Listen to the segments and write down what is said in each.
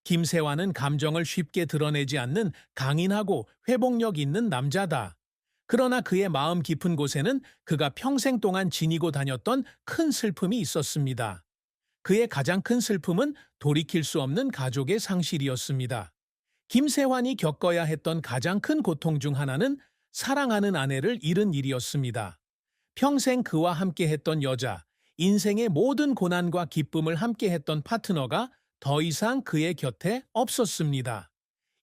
김세환은 감정을 쉽게 드러내지 않는 강인하고 회복력 있는 남자다. 그러나 그의 마음 깊은 곳에는 그가 평생 동안 지니고 다녔던 큰 슬픔이 있었습니다. 그의 가장 큰 슬픔은 돌이킬 수 없는 가족의 상실이었습니다. 김세환이 겪어야 했던 가장 큰 고통 중 하나는 사랑하는 아내를 잃은 일이었습니다. 평생 그와 함께했던 여자, 인생의 모든 고난과 기쁨을 함께했던 파트너가 더 이상 그의 곁에 없었습니다.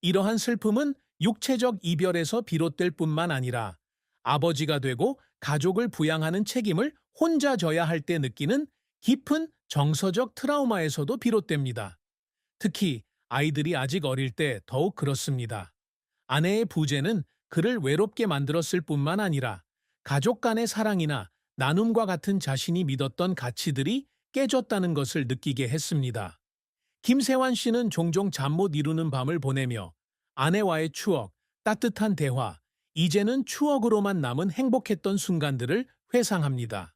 이러한 슬픔은 육체적 이별에서 비롯될 뿐만 아니라 아버지가 되고 가족을 부양하는 책임을 혼자 져야 할 때 느끼는 깊은 정서적 트라우마에서도 비롯됩니다. 특히 아이들이 아직 어릴 때 더욱 그렇습니다. 아내의 부재는 그를 외롭게 만들었을 뿐만 아니라 가족 간의 사랑이나 나눔과 같은 자신이 믿었던 가치들이 깨졌다는 것을 느끼게 했습니다. 김세환 씨는 종종 잠 못 이루는 밤을 보내며 아내와의 추억, 따뜻한 대화, 이제는 추억으로만 남은 행복했던 순간들을 회상합니다.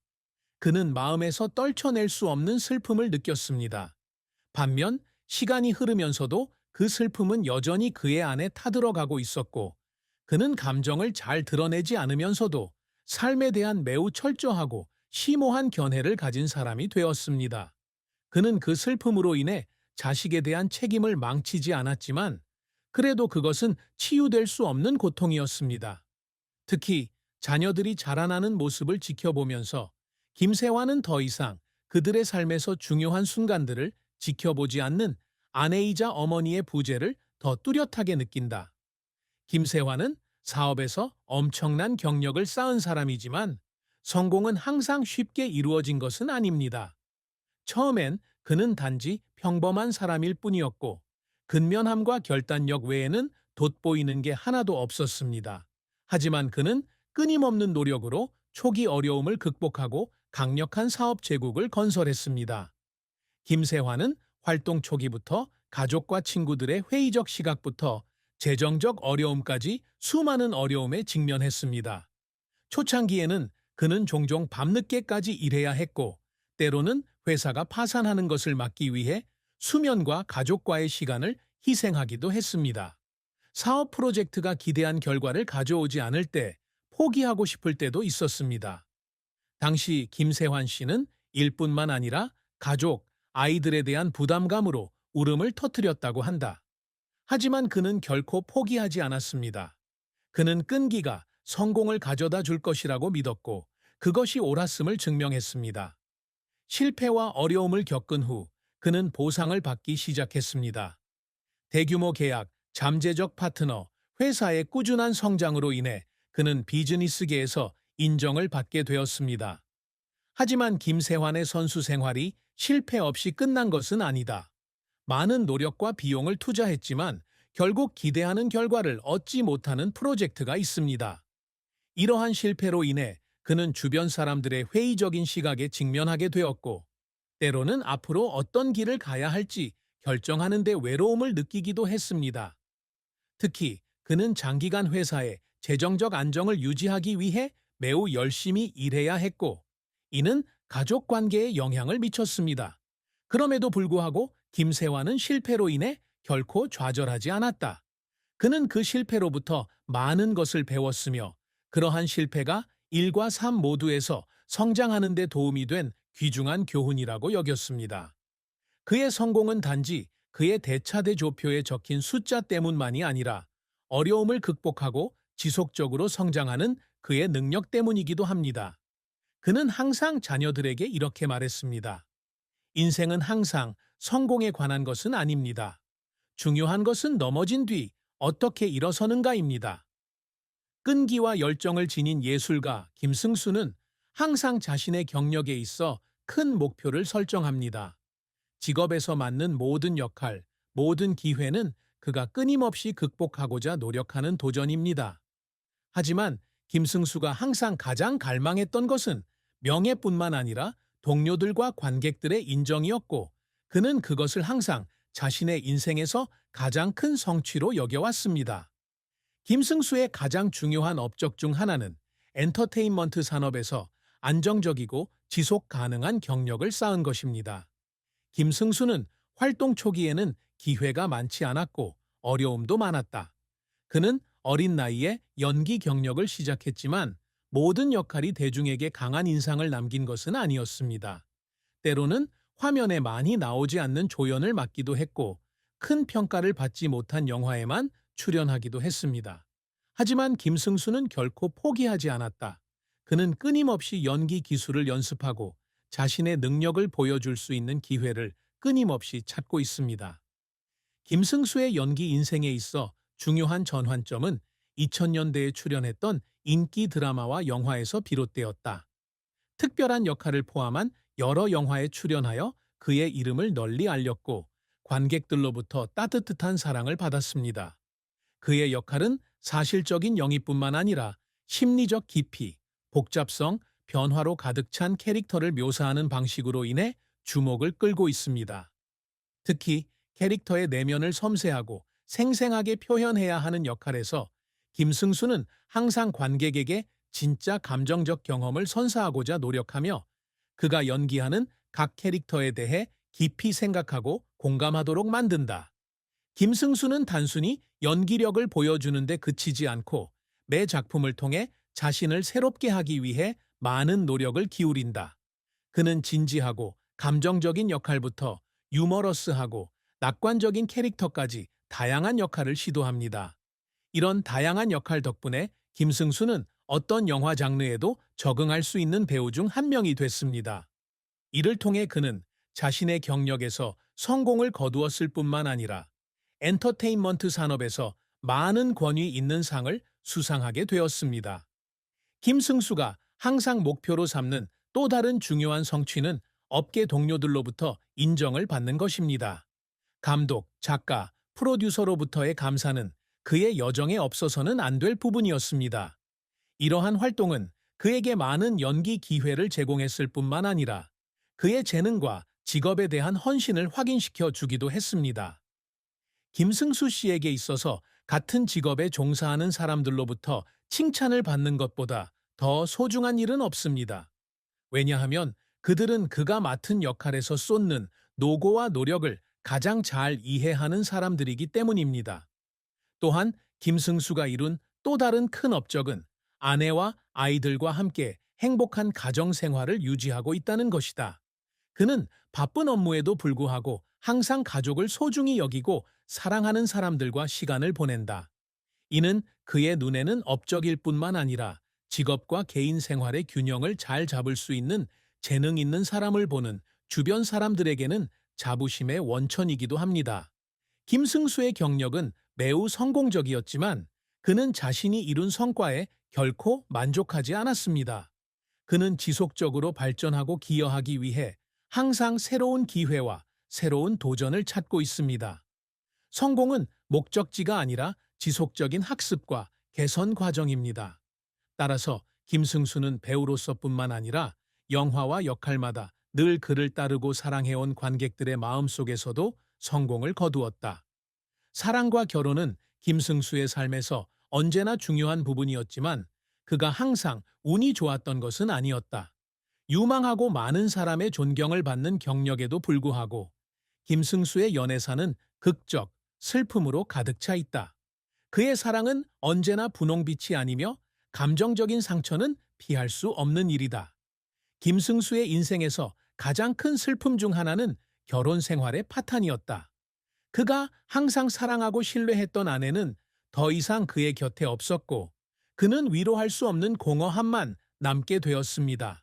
그는 마음에서 떨쳐낼 수 없는 슬픔을 느꼈습니다. 반면 시간이 흐르면서도 그 슬픔은 여전히 그의 안에 타들어가고 있었고, 그는 감정을 잘 드러내지 않으면서도 삶에 대한 매우 철저하고 심오한 견해를 가진 사람이 되었습니다. 그는 그 슬픔으로 인해 자식에 대한 책임을 망치지 않았지만, 그래도 그것은 치유될 수 없는 고통이었습니다. 특히 자녀들이 자라나는 모습을 지켜보면서 김세환은 더 이상 그들의 삶에서 중요한 순간들을 지켜보지 않는 아내이자 어머니의 부재를 더 뚜렷하게 느낀다. 김세환은 사업에서 엄청난 경력을 쌓은 사람이지만 성공은 항상 쉽게 이루어진 것은 아닙니다. 처음엔 그는 단지 평범한 사람일 뿐이었고 근면함과 결단력 외에는 돋보이는 게 하나도 없었습니다. 하지만 그는 끊임없는 노력으로 초기 어려움을 극복하고 강력한 사업 제국을 건설했습니다. 김세환은 활동 초기부터 가족과 친구들의 회의적 시각부터 재정적 어려움까지 수많은 어려움에 직면했습니다. 초창기에는 그는 종종 밤늦게까지 일해야 했고, 때로는 회사가 파산하는 것을 막기 위해 수면과 가족과의 시간을 희생하기도 했습니다. 사업 프로젝트가 기대한 결과를 가져오지 않을 때 포기하고 싶을 때도 있었습니다. 당시 김세환 씨는 일뿐만 아니라 가족, 아이들에 대한 부담감으로 울음을 터뜨렸다고 한다. 하지만 그는 결코 포기하지 않았습니다. 그는 끈기가 성공을 가져다 줄 것이라고 믿었고 그것이 옳았음을 증명했습니다. 실패와 어려움을 겪은 후 그는 보상을 받기 시작했습니다. 대규모 계약, 잠재적 파트너, 회사의 꾸준한 성장으로 인해 그는 비즈니스계에서 인정을 받게 되었습니다. 하지만 김세환의 선수 생활이 실패 없이 끝난 것은 아니다. 많은 노력과 비용을 투자했지만 결국 기대하는 결과를 얻지 못하는 프로젝트가 있습니다. 이러한 실패로 인해 그는 주변 사람들의 회의적인 시각에 직면하게 되었고, 때로는 앞으로 어떤 길을 가야 할지 결정하는 데 외로움을 느끼기도 했습니다. 특히 그는 장기간 회사의 재정적 안정을 유지하기 위해 매우 열심히 일해야 했고, 이는 가족 관계에 영향을 미쳤습니다. 그럼에도 불구하고 김세환은 실패로 인해 결코 좌절하지 않았다. 그는 그 실패로부터 많은 것을 배웠으며 그러한 실패가 일과 삶 모두에서 성장하는 데 도움이 된 귀중한 교훈이라고 여겼습니다. 그의 성공은 단지 그의 대차대조표에 적힌 숫자 때문만이 아니라 어려움을 극복하고 지속적으로 성장하는 그의 능력 때문이기도 합니다. 그는 항상 자녀들에게 이렇게 말했습니다. 인생은 항상 성공에 관한 것은 아닙니다. 중요한 것은 넘어진 뒤 어떻게 일어서는가입니다. 끈기와 열정을 지닌 예술가 김승수는 항상 자신의 경력에 있어 큰 목표를 설정합니다. 직업에서 맡는 모든 역할, 모든 기회는 그가 끊임없이 극복하고자 노력하는 도전입니다. 하지만 김승수가 항상 가장 갈망했던 것은 명예뿐만 아니라 동료들과 관객들의 인정이었고, 그는 그것을 항상 자신의 인생에서 가장 큰 성취로 여겨왔습니다. 김승수의 가장 중요한 업적 중 하나는 엔터테인먼트 산업에서 안정적이고 지속 가능한 경력을 쌓은 것입니다. 김승수는 활동 초기에는 기회가 많지 않았고 어려움도 많았다. 그는 어린 나이에 연기 경력을 시작했지만 모든 역할이 대중에게 강한 인상을 남긴 것은 아니었습니다. 때로는 화면에 많이 나오지 않는 조연을 맡기도 했고 큰 평가를 받지 못한 영화에만 출연하기도 했습니다. 하지만 김승수는 결코 포기하지 않았다. 그는 끊임없이 연기 기술을 연습하고 자신의 능력을 보여줄 수 있는 기회를 끊임없이 찾고 있습니다. 김승수의 연기 인생에 있어 중요한 전환점은 2000년대에 출연했던 인기 드라마와 영화에서 비롯되었다. 특별한 역할을 포함한 여러 영화에 출연하여 그의 이름을 널리 알렸고 관객들로부터 따뜻한 사랑을 받았습니다. 그의 역할은 사실적인 영입뿐만 아니라 심리적 깊이, 복잡성, 변화로 가득 찬 캐릭터를 묘사하는 방식으로 인해 주목을 끌고 있습니다. 특히 캐릭터의 내면을 섬세하고 생생하게 표현해야 하는 역할에서 김승수는 항상 관객에게 진짜 감정적 경험을 선사하고자 노력하며 그가 연기하는 각 캐릭터에 대해 깊이 생각하고 공감하도록 만든다. 김승수는 단순히 연기력을 보여주는데 그치지 않고 매 작품을 통해 자신을 새롭게 하기 위해 많은 노력을 기울인다. 그는 진지하고 감정적인 역할부터 유머러스하고 낙관적인 캐릭터까지 다양한 역할을 시도합니다. 이런 다양한 역할 덕분에 김승수는 어떤 영화 장르에도 적응할 수 있는 배우 중 한 명이 됐습니다. 이를 통해 그는 자신의 경력에서 성공을 거두었을 뿐만 아니라 엔터테인먼트 산업에서 많은 권위 있는 상을 수상하게 되었습니다. 김승수가 항상 목표로 삼는 또 다른 중요한 성취는 업계 동료들로부터 인정을 받는 것입니다. 감독, 작가, 프로듀서로부터의 감사는 그의 여정에 없어서는 안 될 부분이었습니다. 이러한 활동은 그에게 많은 연기 기회를 제공했을 뿐만 아니라 그의 재능과 직업에 대한 헌신을 확인시켜 주기도 했습니다. 김승수 씨에게 있어서 같은 직업에 종사하는 사람들로부터 칭찬을 받는 것보다 더 소중한 일은 없습니다. 왜냐하면 그들은 그가 맡은 역할에서 쏟는 노고와 노력을 가장 잘 이해하는 사람들이기 때문입니다. 또한 김승수가 이룬 또 다른 큰 업적은 아내와 아이들과 함께 행복한 가정 생활을 유지하고 있다는 것이다. 그는 바쁜 업무에도 불구하고 항상 가족을 소중히 여기고 사랑하는 사람들과 시간을 보낸다. 이는 그의 눈에는 업적일 뿐만 아니라 직업과 개인 생활의 균형을 잘 잡을 수 있는 재능 있는 사람을 보는 주변 사람들에게는 자부심의 원천이기도 합니다. 김승수의 경력은 매우 성공적이었지만 그는 자신이 이룬 성과에 결코 만족하지 않았습니다. 그는 지속적으로 발전하고 기여하기 위해 항상 새로운 기회와 새로운 도전을 찾고 있습니다. 성공은 목적지가 아니라 지속적인 학습과 개선 과정입니다. 따라서 김승수는 배우로서뿐만 아니라 영화와 역할마다 늘 그를 따르고 사랑해온 관객들의 마음속에서도 성공을 거두었다. 사랑과 결혼은 김승수의 삶에서 언제나 중요한 부분이었지만 그가 항상 운이 좋았던 것은 아니었다. 유망하고 많은 사람의 존경을 받는 경력에도 불구하고 김승수의 연애사는 극적, 슬픔으로 가득 차 있다. 그의 사랑은 언제나 분홍빛이 아니며 감정적인 상처는 피할 수 없는 일이다. 김승수의 인생에서 가장 큰 슬픔 중 하나는 결혼 생활의 파탄이었다. 그가 항상 사랑하고 신뢰했던 아내는 더 이상 그의 곁에 없었고 그는 위로할 수 없는 공허함만 남게 되었습니다.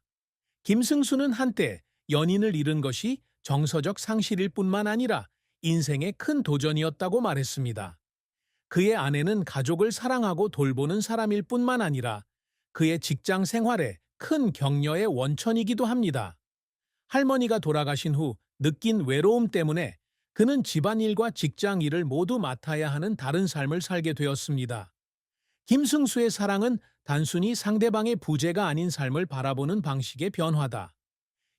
김승수는 한때 연인을 잃은 것이 정서적 상실일 뿐만 아니라 인생의 큰 도전이었다고 말했습니다. 그의 아내는 가족을 사랑하고 돌보는 사람일 뿐만 아니라 그의 직장 생활에 큰 격려의 원천이기도 합니다. 할머니가 돌아가신 후 느낀 외로움 때문에 그는 집안일과 직장 일을 모두 맡아야 하는 다른 삶을 살게 되었습니다. 김승수의 사랑은 단순히 상대방의 부재가 아닌 삶을 바라보는 방식의 변화다.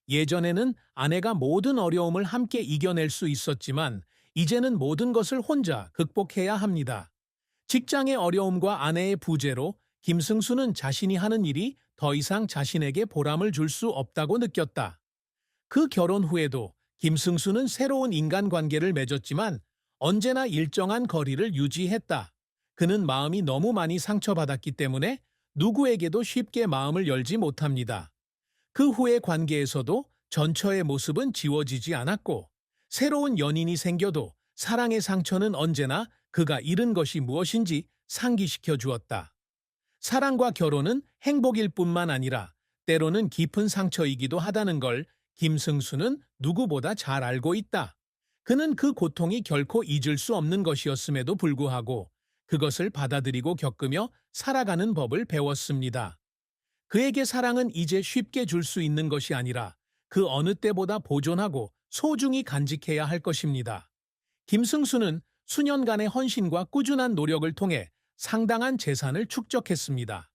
예전에는 아내가 모든 어려움을 함께 이겨낼 수 있었지만 이제는 모든 것을 혼자 극복해야 합니다. 직장의 어려움과 아내의 부재로 김승수는 자신이 하는 일이 더 이상 자신에게 보람을 줄 수 없다고 느꼈다. 그 결혼 후에도 김승수는 새로운 인간관계를 맺었지만 언제나 일정한 거리를 유지했다. 그는 마음이 너무 많이 상처받았기 때문에 누구에게도 쉽게 마음을 열지 못합니다. 그 후의 관계에서도 전처의 모습은 지워지지 않았고, 새로운 연인이 생겨도 사랑의 상처는 언제나 그가 잃은 것이 무엇인지 상기시켜 주었다. 사랑과 결혼은 행복일 뿐만 아니라 때로는 깊은 상처이기도 하다는 걸 김승수는 누구보다 잘 알고 있다. 그는 그 고통이 결코 잊을 수 없는 것이었음에도 불구하고 그것을 받아들이고 겪으며 살아가는 법을 배웠습니다. 그에게 사랑은 이제 쉽게 줄 수 있는 것이 아니라 그 어느 때보다 보존하고 소중히 간직해야 할 것입니다. 김승수는 수년간의 헌신과 꾸준한 노력을 통해 상당한 재산을 축적했습니다.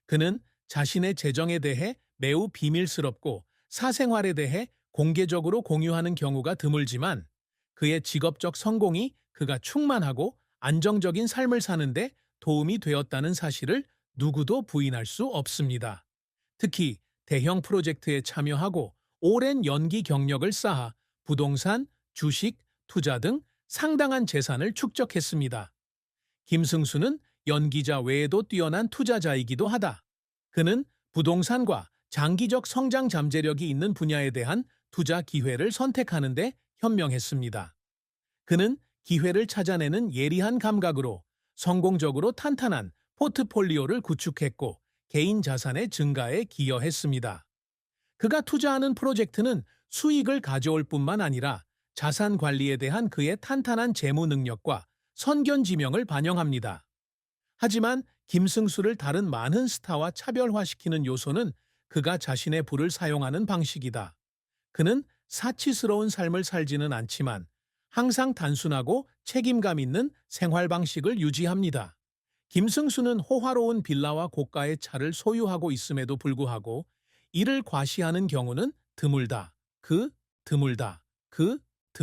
그는 자신의 재정에 대해 매우 비밀스럽고 사생활에 대해 공개적으로 공유하는 경우가 드물지만 그의 직업적 성공이 그가 충만하고 안정적인 삶을 사는데 도움이 되었다는 사실을 누구도 부인할 수 없습니다. 특히 대형 프로젝트에 참여하고 오랜 연기 경력을 쌓아 부동산, 주식, 투자 등 상당한 재산을 축적했습니다. 김승수는 연기자 외에도 뛰어난 투자자이기도 하다. 그는 부동산과 장기적 성장 잠재력이 있는 분야에 대한 투자 기회를 선택하는데 현명했습니다. 그는 기회를 찾아내는 예리한 감각으로 성공적으로 탄탄한 포트폴리오를 구축했고 개인 자산의 증가에 기여했습니다. 그가 투자하는 프로젝트는 수익을 가져올 뿐만 아니라 자산 관리에 대한 그의 탄탄한 재무 능력과 선견지명을 반영합니다. 하지만 김승수를 다른 많은 스타와 차별화시키는 요소는 그가 자신의 부를 사용하는 방식이다. 그는 사치스러운 삶을 살지는 않지만 항상 단순하고 책임감 있는 생활 방식을 유지합니다. 김승수는 호화로운 빌라와 고가의 차를 소유하고 있음에도 불구하고 이를 과시하는 경우는 드물다. 드물다.